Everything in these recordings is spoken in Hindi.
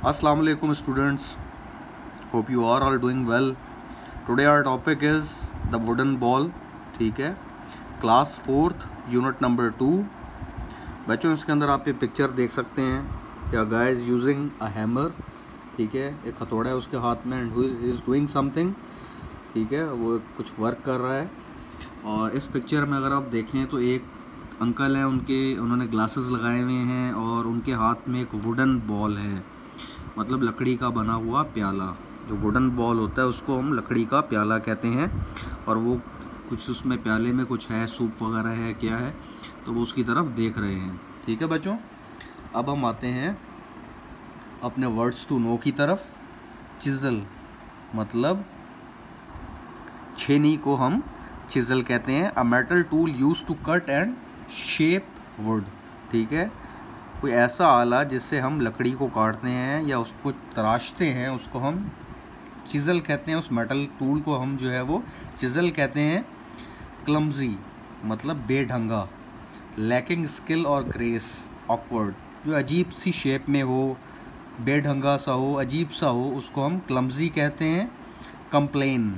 Assalamu alaikum students, hope you are all doing well. Today our topic is the wooden ball. ठीक है, क्लास 4th यूनिट नंबर 2. बच्चों इसके अंदर आप ये पिक्चर देख सकते हैं कि a guy is using a hammer. ठीक है, एक हथौड़ा है उसके हाथ में and he is doing something. ठीक है, वो कुछ वर्क कर रहा है. और इस पिक्चर में अगर आप देखें तो एक अंकल हैं, उन्होंने ग्लासेस लगाए हुए हैं और उनके हाथ में एक वुडन बॉल है, मतलब लकड़ी का बना हुआ प्याला. जो वुडन बॉल होता है उसको हम लकड़ी का प्याला कहते हैं. और वो कुछ उसमें प्याले में कुछ है, सूप वगैरह है, क्या है, तो वो उसकी तरफ देख रहे हैं. ठीक है बच्चों, अब हम आते हैं अपने वर्ड्स टू नो की तरफ. चिज़ल मतलब छेनी को हम चिज़ल कहते हैं. A metal tool use to cut and shape wood. ठीक है, कोई ऐसा आला जिससे हम लकड़ी को काटते हैं या उसको तराशते हैं, उसको हम चिज़ल कहते हैं. उस मेटल टूल को हम जो है वो चिज़ल कहते हैं. क्लमजी मतलब बेढंगा. लैकिंग स्किल और ग्रेस. ऑकवर्ड जो अजीब सी शेप में हो, बेढंगा सा हो, अजीब सा हो, उसको हम क्लमजी कहते हैं. कंप्लेन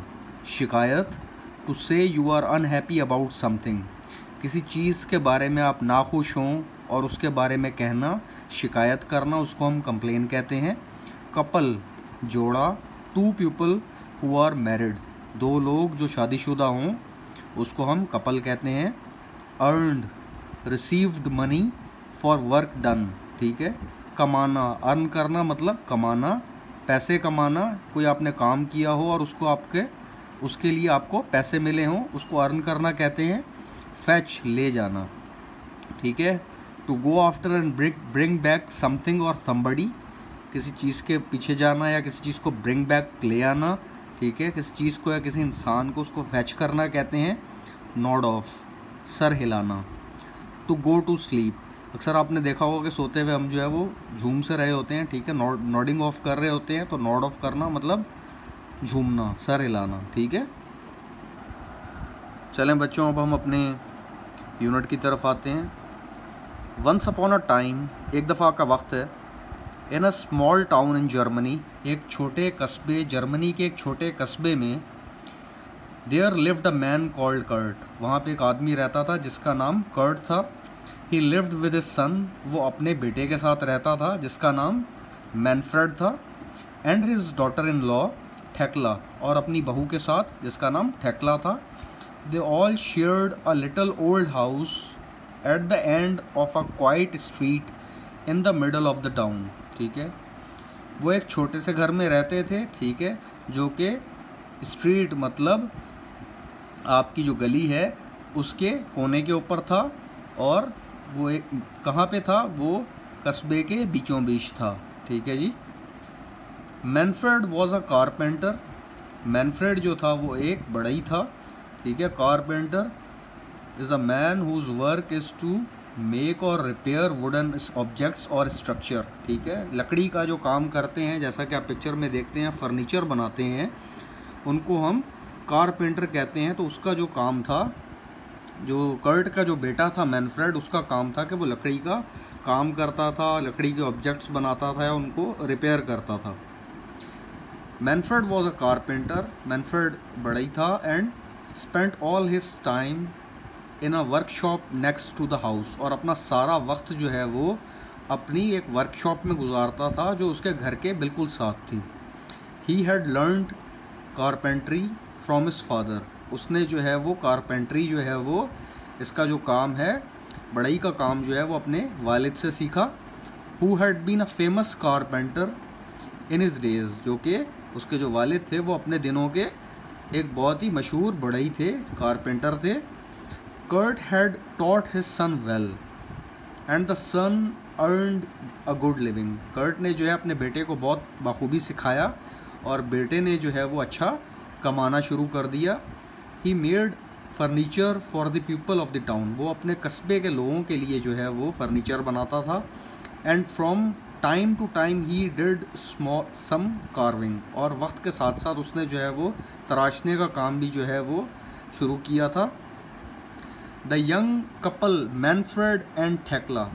शिकायत. To say you are unhappy about something, किसी चीज़ के बारे में आप नाखुश हों और उसके बारे में कहना, शिकायत करना, उसको हम कंप्लेन कहते हैं. कपल जोड़ा. Two people who are married, दो लोग जो शादीशुदा हों, उसको हम कपल कहते हैं. Earned received money for work done. ठीक है, कमाना अर्न करना मतलब कमाना, पैसे कमाना. कोई आपने काम किया हो और उसके लिए आपको पैसे मिले हों, उसको अर्न करना कहते हैं. फैच ले जाना. ठीक है, to go after and bring back something और समबडी, किसी चीज़ के पीछे जाना या किसी चीज़ को ब्रिंग बैक ले आना. ठीक है, किसी चीज़ को या किसी इंसान को उसको फैच करना कहते हैं. नॉड ऑफ सर हिलाना. टू गो टू स्लीप, अक्सर आपने देखा होगा कि सोते हुए हम जो है वो झूम से रहे होते हैं. ठीक है, नॉडिंग ऑफ कर रहे होते हैं, तो नॉड ऑफ करना मतलब झूमना, सर हिलाना. ठीक है, चलें बच्चों अब हम अपने यूनिट की तरफ आते हैं. वंस अपॉन अ टाइम, एक दफ़ा का वक्त है. In a small town in Germany, एक छोटे कस्बे, जर्मनी के एक छोटे कस्बे में. There lived a man called Kurt, वहाँ पे एक आदमी रहता था जिसका नाम कर्ट था. ही लिव्ड विद हिज सन, वो अपने बेटे के साथ रहता था जिसका नाम मैनफ्रेड था. And his daughter in law थेक्ला, और अपनी बहू के साथ जिसका नाम थेक्ला था. They all shared a little old house at the end of a quiet street in the middle of the town. ठीक है, वो एक छोटे से घर में रहते थे. ठीक है, जो कि स्ट्रीट मतलब आपकी जो गली है उसके कोने के ऊपर था. और वो एक कहाँ पे था, वो कस्बे के बीचों बीच था. ठीक है जी. Manfred was a carpenter, Manfred जो था वो एक बढ़ई था. ठीक है, carpenter is a man whose work is to make और रिपेयर वुडन ऑब्जेक्ट्स और स्ट्रक्चर. ठीक है, लकड़ी का जो काम करते हैं, जैसा कि आप पिक्चर में देखते हैं फर्नीचर बनाते हैं, उनको हम कारपेंटर कहते हैं. तो उसका जो काम था, जो कर्ट का जो बेटा था मैनफ्रेड, उसका काम था कि वो लकड़ी का काम करता था, लकड़ी के ऑब्जेक्ट्स बनाता था या उनको रिपेयर करता था. Manfred was a carpenter, Manfred बढ़ई था. And spent all his time in a workshop next to the house, और अपना सारा वक्त जो है वो अपनी एक वर्कशॉप में गुजारता था जो उसके घर के बिल्कुल साथ थी. He had learned carpentry from his father, उसने जो है वो कारपेंट्री जो है वो इसका जो काम है, बढ़ई का काम जो है वो अपने वालिद से सीखा. Who had been a famous carpenter in his days, जो कि उसके जो वालिद थे वो अपने दिनों के एक बहुत ही मशहूर बढ़ई थे, कारपेंटर थे. Kurt had taught his son well and the son earned a good living, Kurt ने जो है अपने बेटे को बहुत बखूबी सिखाया और बेटे ने जो है वो अच्छा कमाना शुरू कर दिया. He made furniture for the people of the town, वो अपने कस्बे के लोगों के लिए जो है वो फर्नीचर बनाता था. And from time to time he did some carving, और वक्त के साथ साथ उसने जो है वो तराशने का काम भी जो है वो शुरू किया था. The young couple Manfred and Thekla,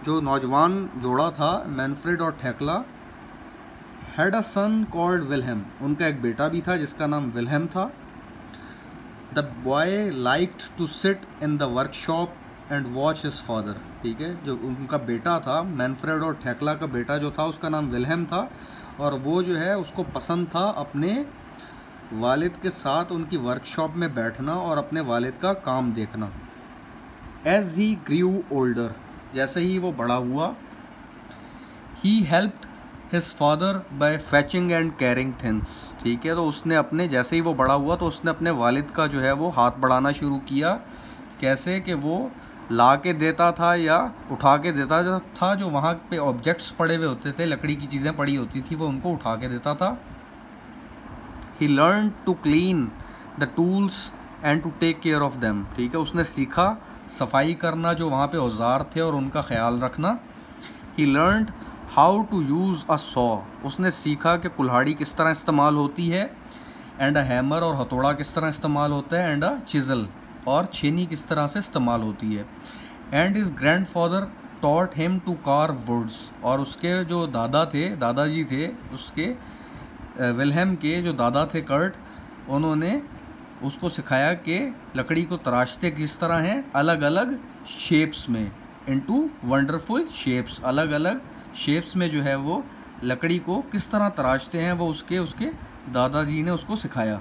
जो नौजवान जोड़ा था मैनफ्रेड और Thekla, had a son called Wilhelm, उनका एक बेटा भी था जिसका नाम विलहेम था। The boy liked to sit in the workshop and watch his father, ठीक है। जो उनका बेटा था मैनफ्रेड और थेकला का बेटा जो था उसका नाम विलहेम था, और वो जो है उसको पसंद था अपने वालिद के साथ उनकी वर्कशॉप में बैठना और अपने वालिद का काम देखना। एज ही ग्रीव ओल्डर, जैसे ही वो बड़ा हुआ, he helped his father bye fetching and carrying things, ठीक है। तो उसने अपने, जैसे ही वो बड़ा हुआ तो उसने अपने वालिद का जो है वो हाथ बढ़ाना शुरू किया। कैसे कि वो ला के देता था या उठा के देता था, जो वहाँ पे ऑब्जेक्ट्स पड़े हुए होते थे, लकड़ी की चीज़ें पड़ी होती थी, वो उनको उठा के देता था। He learn to clean the tools and to take care of them, ठीक है। उसने सीखा सफाई करना, जो वहाँ पे औजार थे और उनका ख्याल रखना। He learned how to use a saw, उसने सीखा कि कुल्हाड़ी किस तरह इस्तेमाल होती है। एंड अ हैमर, और हथौड़ा किस तरह इस्तेमाल होता है। एंड अ चिज़ल, और छेनी किस तरह से इस्तेमाल होती है। And his grandfather taught him to carve woods, और उसके जो दादाजी थे उसके, विलहेम के जो दादा थे कर्ट, उन्होंने उसको सिखाया कि लकड़ी को तराशते किस तरह हैं, अलग अलग शेप्स में, इनटू वंडरफुल शेप्स, अलग अलग शेप्स में जो है वो लकड़ी को किस तरह तराशते हैं, वो उसके दादाजी ने उसको सिखाया।